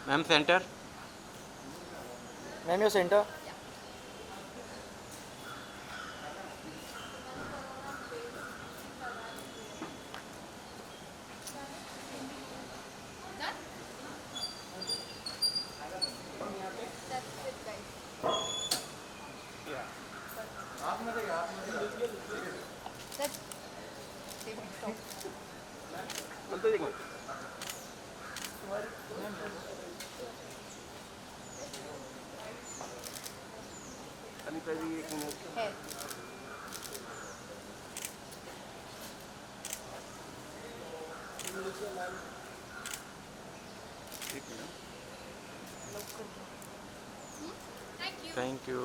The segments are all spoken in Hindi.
Ma'am centre ma'am your centre thank you.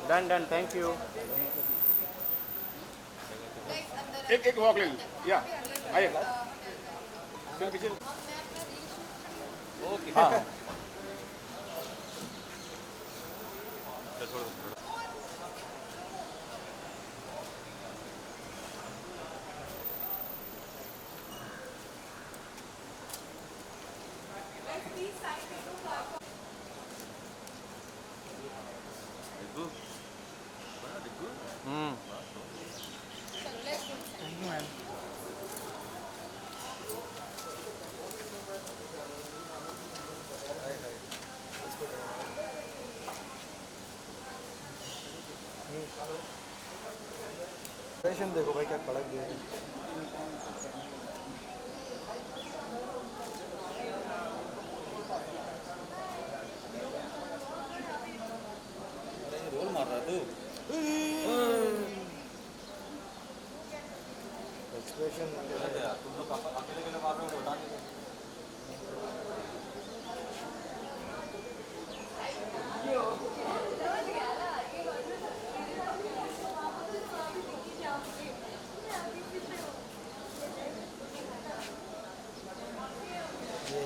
Done done thank you. एक वॉक ले या आइए फिर पीछे ओके हाँ फैशन देखो भाई क्या कड़क दिया है। रोल मार रहा तू। एक्सप्रेशन तुम लोग अकेले अकेले मार रहे हो बता नहीं।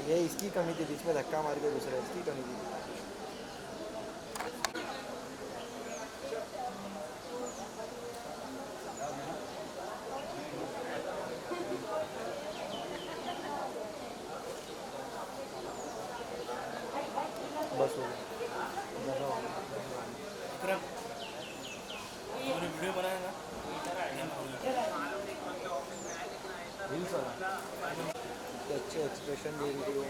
ये इसकी कमी थी, बीच में धक्का मार के दूसरा इसकी कमी थी। बस हो गया। वीडियो बनाया ना रील्स वाला अच्छे एक्सप्रेशन दे रही हो।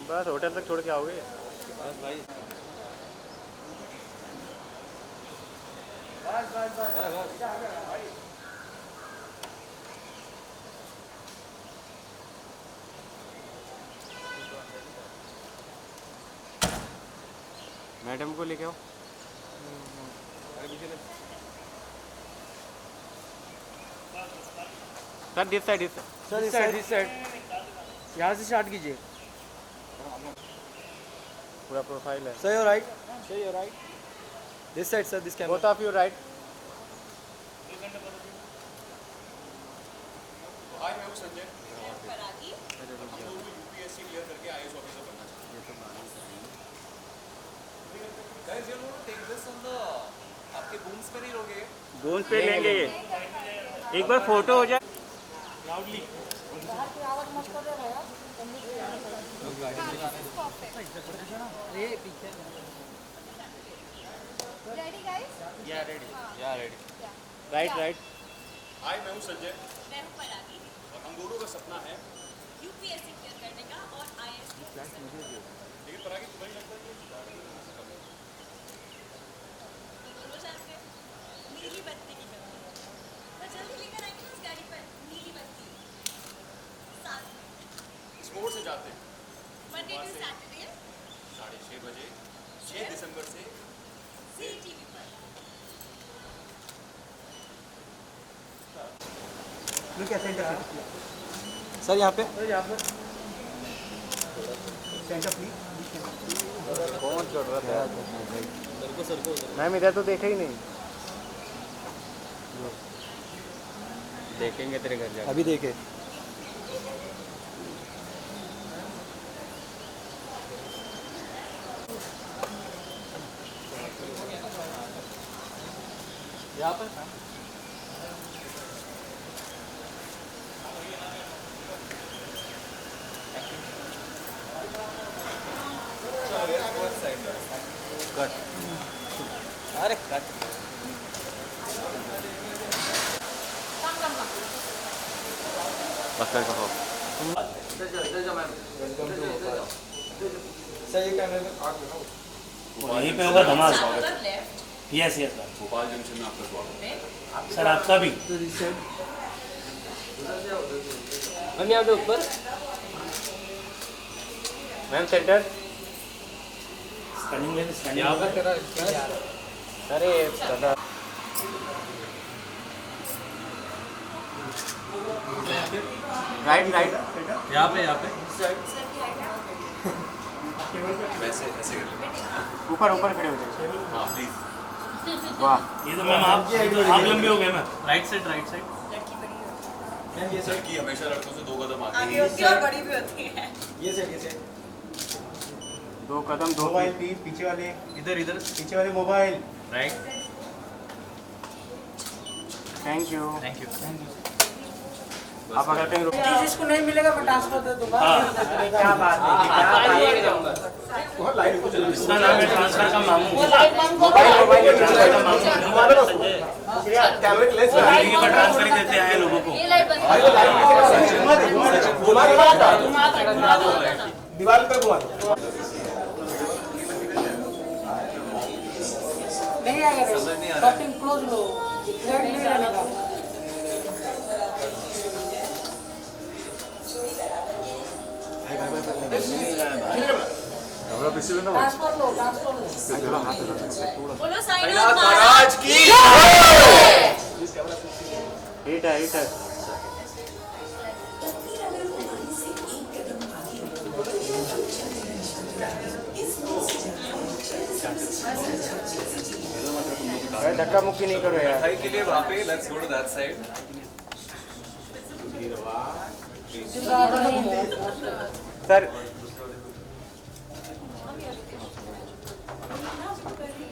बस होटल तक छोड़ के आओगे बस भाई मैडम को लेके आओ। सर दिस साइड सर इस साइड यहाँ से स्टार्ट कीजिए। पूरा प्रोफाइल है। Sir your right, sir your right, this side sir, this camera. Both of you right. Hi मैं हूं संजय हम लोग यूपीएससी क्लियर करके आईएएस ऑफिसर बनना चाहते हैं। Guys you know take this on the आपके बूम्स पर ही लोगे गोंद पे लेंगे ये एक बार फोटो हो जाए लाउडली Ready, guys? या रेडी राइट राइट। हाय मैं हूं संजय मैं हूं परागी, और हम दोनों का सपना है यूपीएससी क्लियर करने का और आईएएस की लेकिन परागी तुम्हें नहीं लगता कि दोनों जानते हैं नीली बत्ती की कमी है। मैं जल्दी लेकर आएंगे ना उस गाड़ी पर नीली बत्ती साथ में। इस मोड़ से जाते हैं मंडे टू सैटरडे 6:30 बजे 6 दिसंबर से सी टीवी पर। सर यहाँ पे, सर यहाँ पे कौन चढ़ रहा था? मैम इधर तो देखा ही नहीं। देखेंगे तेरे घर जाके। अभी देखे। यहाँ पर कट। अरे कट। बस का हो। सर ये कैमरे में यहीं पे होगा धमाल। Left yes yes sir. Bhopal junction में आपका स्वागत। सर आपका भी। मैम यहाँ पे ऊपर। Ma'am centre. स्कैनिंग ले स्कैनिंग। यहाँ पर करा। अरे दादा। Right right. यहाँ पे वैसे ऐसे कर लेंगे। ऊपर ऊपर खड़े हो जाए। हाँ प्लीज। वाह। ये तो मैम आप लंबे हो गए मैम। राइट साइड लड़की बड़ी होती मैम ये सर लड़की हमेशा लड़कों से 2 कदम है आगे आगे ही होती है और बड़ी भी होती है ये सर 2 कदम 2 मोबाइल प्लीज पीछे वाले इधर पीछे वाले मोबाइल राइट। Thank you. आप अगर कहीं रुक जिसको नहीं मिलेगा मैं ट्रांसफर दे दूंगा। क्या बात है बहुत लाइट को चल इसका नाम है ट्रांसफर का मामू। वो लाइट बंद कर ट्रांसफर का मामू। कैमरे के लेंस जिंदगी में ट्रांसफर ही देते आए लोगों को। ये लाइट बंद दीवार पे घुमा दो नहीं आएगा। कटिंग क्लोज लो रेड नहीं रहने का। ट्रांसफर लो बोलो साईं नाथ महाराज की हिट है। अरे धक्का मुक्की नहीं करो यार। मिठाई के लिए वहाँ पे let's go to that side. Sir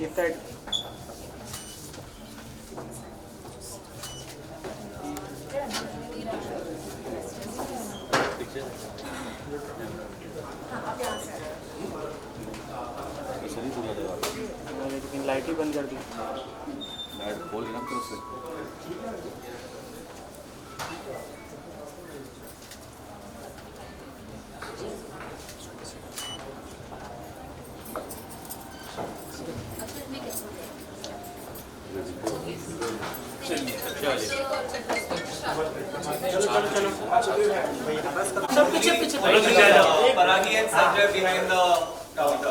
इस साइड। लेकिन लाइट ही बंद कर दी। लाइट खोल के ना तो उससे सब पीछे पीछे परागी and Sanjay behind the counter.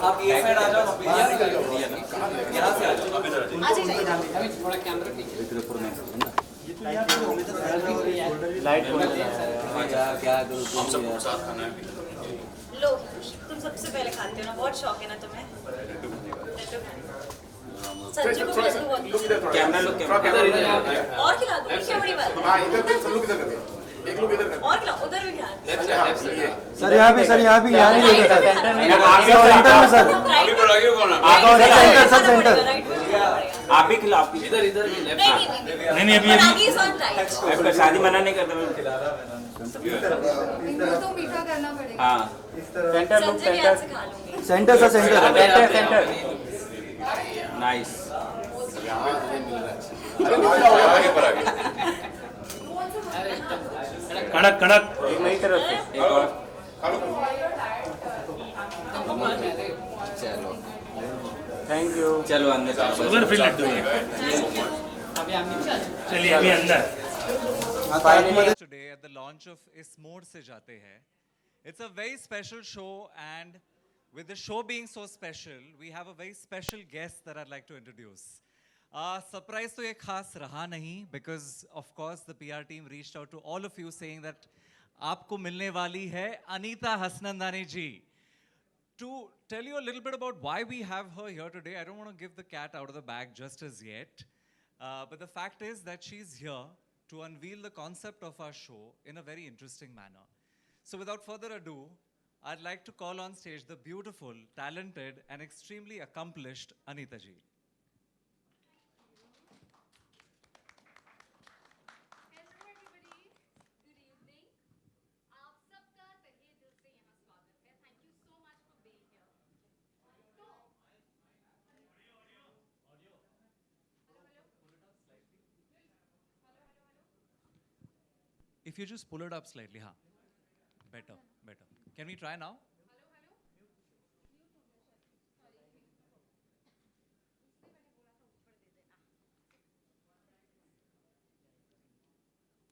आप ये साइड आ जाओ। यहाँ से आ जाओ। आप इधर आ जाओ। लाइट बंद। हम सबको साथ खाना है। लो तुम सबसे पहले खाते हो ना बहुत शौक है ना तुम्हें लड्डू खाने। संजू को भी लड्डू बहुत पसंद है। कैमरा लुक कैमरा और खिला दो क्या बड़ी बात है। हां इधर सब लोग इधर कर दे एक लोग इधर कर और खिलाओ उधर भी ध्यान। सर यहाँ भी यहाँ नहीं देखा सर। सेंटर में सर अभी परागी कौन है? आप भी खिलाओ आप इधर इधर भी लेफ्ट नहीं आपका शादी मना नहीं करता मैं इनको तो मीठा करना पड़ेगा। हाँ centre look centre centre sir centre centre. Nice आगे परागी। कड़क कड़क एक नई तरफ से। एक और चलो थैंक यू। चलो अंदर चलो शुगर फ्री लड्डू है। चलिए अभी अंदर। Today at the launch of Ismode Se Jate Hai. It's a very special show, and with the show being so special, we have a very special guest that I'd like to introduce. Surprise तो ये खास रहा नहीं because of course the PR team reached out to all of you saying that आपको मिलने वाली है अनीता हसनंदानी जी. To tell you a little bit about why we have her here today, I don't want to give the cat out of the bag just as yet. But the fact is that she's here to unveil the concept of our show in a very interesting manner. So without further ado, I'd like to call on stage the beautiful, talented, and extremely accomplished Anita ji. Hello everybody. Good evening. आप सबका तहे दिल से यहाँ स्वागत है. Thank you so much for being here. तो If you just pull it up slightly, huh? Better, better. Can we try now?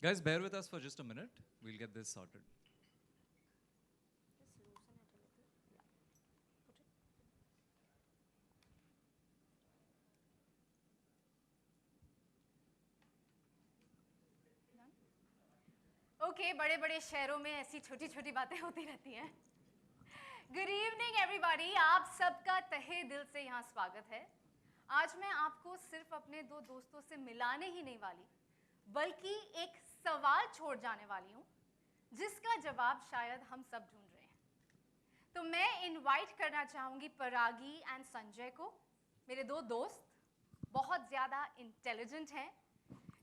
Guys, bear with us for just a minute. We'll get this sorted. Okay बड़े बड़े शहरों में ऐसी छोटी छोटी बातें होती रहती हैं. Good evening everybody. आप सबका तहे दिल से यहाँ स्वागत है. आज मैं आपको सिर्फ अपने दो दोस्तों से मिलाने ही नहीं वाली, बल्कि एक सवाल छोड़ जाने वाली हूँ जिसका जवाब शायद हम सब ढूंढ रहे हैं. तो मैं इनवाइट करना चाहूँगी परागी एंड संजय को. मेरे दो दोस्त बहुत ज़्यादा इंटेलिजेंट हैं,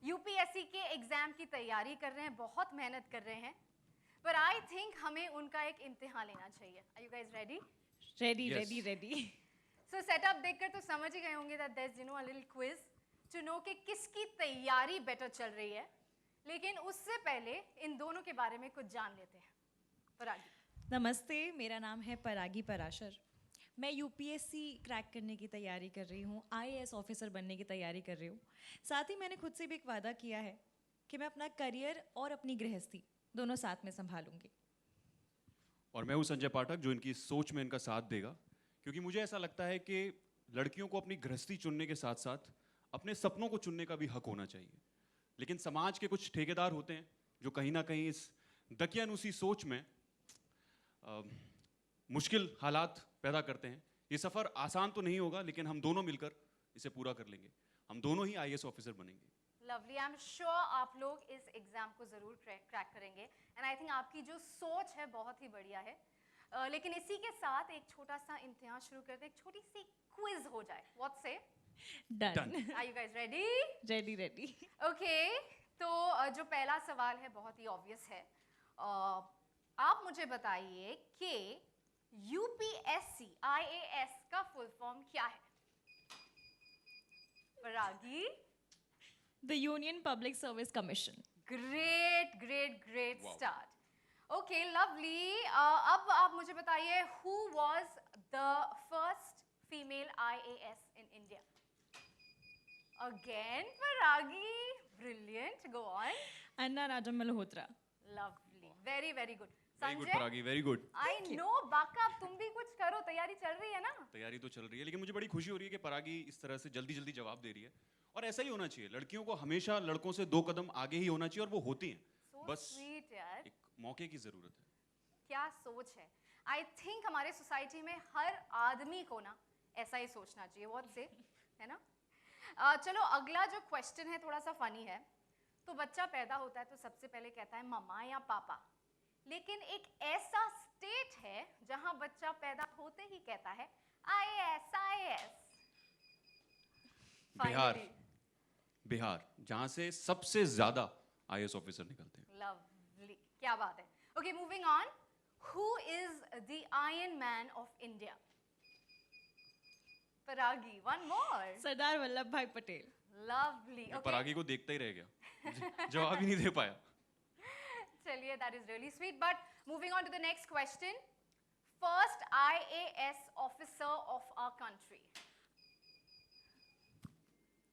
यूपीएससी के एग्ज़ाम की तैयारी कर रहे हैं, बहुत मेहनत कर रहे हैं, पर आई थिंक हमें उनका एक इम्तिहान लेना चाहिए. Are you guys ready? Yes. So setup देखकर तो समझ ही गए होंगे that there is a little quiz to know कि किसकी तैयारी बेटर चल रही है. लेकिन उससे पहले इन दोनों के बारे में कुछ जान लेते हैं. परागी. नमस्ते, मेरा नाम है परागी पराशर. मैं यूपीएससी क्रैक करने की तैयारी कर रही हूँ, आईएएस ऑफिसर बनने की तैयारी कर रही हूँ. साथ ही मैंने खुद से भी एक वादा किया है कि मैं अपना करियर और अपनी गृहस्थी दोनों साथ में संभालूंगी. और मैं हूँ संजय पाठक, जो इनकी सोच में इनका साथ देगा, क्योंकि मुझे ऐसा लगता है कि लड़कियों को अपनी गृहस्थी चुनने के साथ साथ अपने सपनों को चुनने का भी हक होना चाहिए. लेकिन समाज के कुछ ठेकेदार होते हैं जो कहीं ना कहीं इस दकियानुसी सोच में मुश्किल हालात पैदा करते हैं. ये सफ़र आसान तो नहीं होगा, लेकिन हम दोनों मिलकर इसे पूरा कर लेंगे. हम दोनों ही आईएएस ऑफिसर बनेंगे. लवली. आई एम श्योर आप लोग इस एग्जाम को ज़रूर क्रैक करेंगे. एंड आई थिंक आपकी जो सोच है बहुत ही बढ़िया है. लेकिन इसी के साथ एक छोटा सा इम्तिहान शुरू करते हैं. एक छोटी सी क्विज हो जाए. What say? Done. Are you guys ready? Ready. Okay. तो जो पहला सवाल है बहुत ही ऑब्वियस है. आप मुझे बताइए कि यूपीएससी आईएएस का फुल फॉर्म क्या है? Paragi. The Union Public Service Commission. Great start. Okay lovely. अब आप मुझे बताइए who was the first female IAS in India? Again Paragi. Brilliant. Go on. Anna Raja Malhotra. Lovely. Very very good. Very good Paragi, very good. I know. बाका तुम भी कुछ करो. तैयारी चल रही है ना? तैयारी तो चल रही है, लेकिन मुझे बड़ी खुशी हो रही है कि परागी इस तरह से जल्दी जल्दी जवाब दे रही है. और ऐसा ही होना चाहिए. लड़कियों को हमेशा लड़कों से 2 कदम आगे ही होना चाहिए, और वो होती हैं. बस स्वीट यार. एक मौके की जरूरत है. क्या सोच है. आई थिंक हमारे सोसाइटी में हर आदमी को ना ऐसा ही सोचना चाहिए. व्हाट से, है ना? चलो अगला जो क्वेश्चन है थोड़ा सा फनी है. तो बच्चा पैदा होता है तो सबसे पहले कहता है मम्मा या पापा. लेकिन एक ऐसा स्टेट है जहां बच्चा पैदा होते ही कहता है आईएएस आईएएस. बिहार, जहां से सबसे ज्यादा आईएएस ऑफिसर निकलते हैं. लवली. क्या बात है. Okay moving on. Who is the iron man of India? Paragi. One more. Sardar Vallabhbhai Patel. Lovely. परागी को देखता ही रह गया. जवाब ही नहीं दे पाया. चलिए that is really sweet. But moving on to the next question. First IAS officer of our country.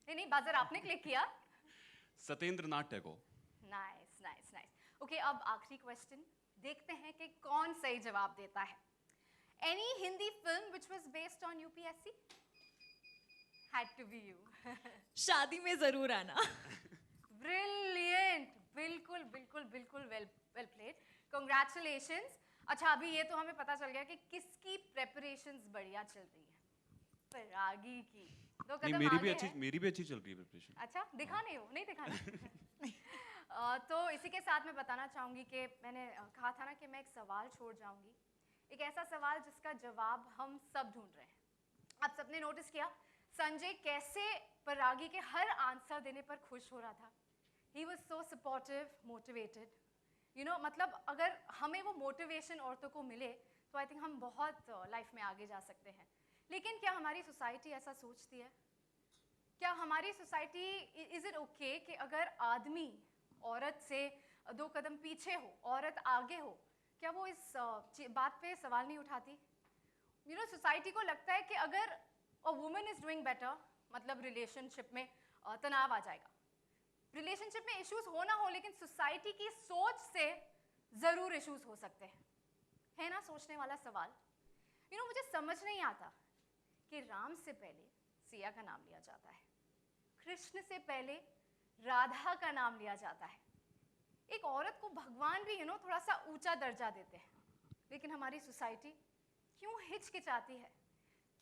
नहीं बजर आपने क्लिक किया. सत्येंद्र नाथ टैगोर. नाइस. ओके अब आखिरी क्वेश्चन. देखते हैं कि कौन सही जवाब देता है. Any Hindi film which was based on UPSC? Had to be you. शादी में जरूर आना. Brilliant. बिल्कुल well played. Congratulations. अच्छा अभी ये तो हमें पता चल गया कि किसकी प्रेपरेशंस बढ़िया चल रही है, परागी की। दो नहीं, कदम मेरी आगे है। भी अच्छी चल रही है प्रिपरेशन। अच्छा दिखा नहीं हो, नहीं दिखाना। तो इसी के साथ मैं बताना चाहूँगी कि मैंने कहा था ना कि मैं एक सवाल छोड़ जाऊँगी, एक ऐसा सवाल जिसका जवाब हम सब ढूंढ रहे हैं। आप सबने नोटिस किया संजय कैसे परागी के हर आंसर देने पर खुश हो रहा था। He was so supportive, motivated, you know, मतलब अगर हमें वो मोटिवेशन औरतों को मिले तो आई थिंक हम बहुत लाइफ में आगे जा सकते हैं। लेकिन क्या हमारी सोसाइटी ऐसा सोचती है? क्या हमारी सोसाइटी, इज़ इट ओके कि अगर आदमी औरत से 2 कदम पीछे हो, औरत आगे हो, क्या वो इस बात पे सवाल नहीं उठाती? यू नो, सोसाइटी को लगता है कि अगर a woman is doing better, मतलब रिलेशनशिप में तनाव आ जाएगा, रिलेशनशिप में इश्यूज हो ना हो, लेकिन सोसाइटी की सोच से ज़रूर इश्यूज हो सकते हैं। है ना सोचने वाला सवाल। यू नो, मुझे समझ नहीं आता कि राम से पहले सिया का नाम लिया जाता है, कृष्ण से पहले राधा का नाम लिया जाता है। एक औरत को भगवान भी थोड़ा सा ऊंचा दर्जा देते हैं, लेकिन हमारी सोसाइटी क्यों हिचकिचाती है?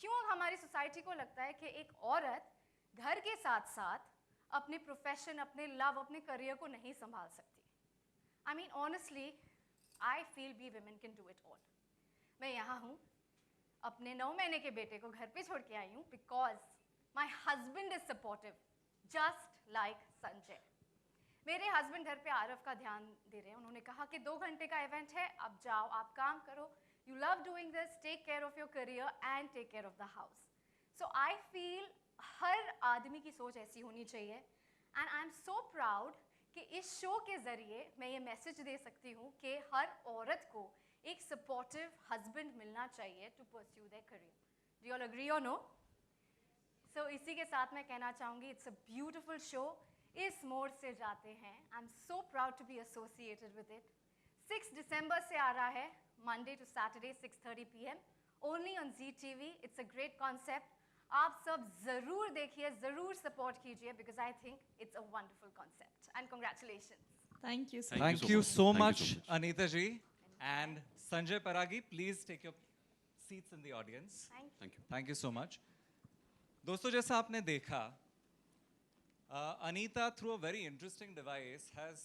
क्यों हमारी सोसाइटी को लगता है कि एक औरत घर के साथ साथ अपने प्रोफेशन, अपने लव, अपने करियर को नहीं संभाल सकती? I mean honestly I feel we women can do it all. मैं यहाँ हूँ, अपने 9 महीने के बेटे को घर पे छोड़ के आई हूँ because my husband is supportive just like Sanjay. मेरे हस्बैंड घर पे आरव का ध्यान दे रहे हैं। उन्होंने कहा कि 2 घंटे का इवेंट है, अब जाओ, आप काम करो, you love doing this, take care of your career and take care of the house. So I feel हर आदमी की सोच ऐसी होनी चाहिए and I am so proud कि इस शो के ज़रिए मैं ये मैसेज दे सकती हूँ कि हर औरत को एक सपोर्टिव हस्बैंड मिलना चाहिए to pursue their career. Do you all agree और नो? सो इसी के साथ मैं कहना चाहूँगी इट्स अ ब्यूटिफुल शो, इस मोड़ से जाते हैं। I am so proud to be associated with it. 6 दिसंबर से आ रहा है, Monday to Saturday 6:30 PM only on ZTV। It's a great concept, आप सब ज़रूर देखिए, ज़रूर सपोर्ट कीजिए because I think it's a wonderful concept and congratulations. Thank you so Thank you so much, Anita ji. And Sanjay Paragi, please take your seats in the audience. Thank you. Thank you so much. दोस्तों, जैसा आपने देखा, Anita, through a very interesting device, has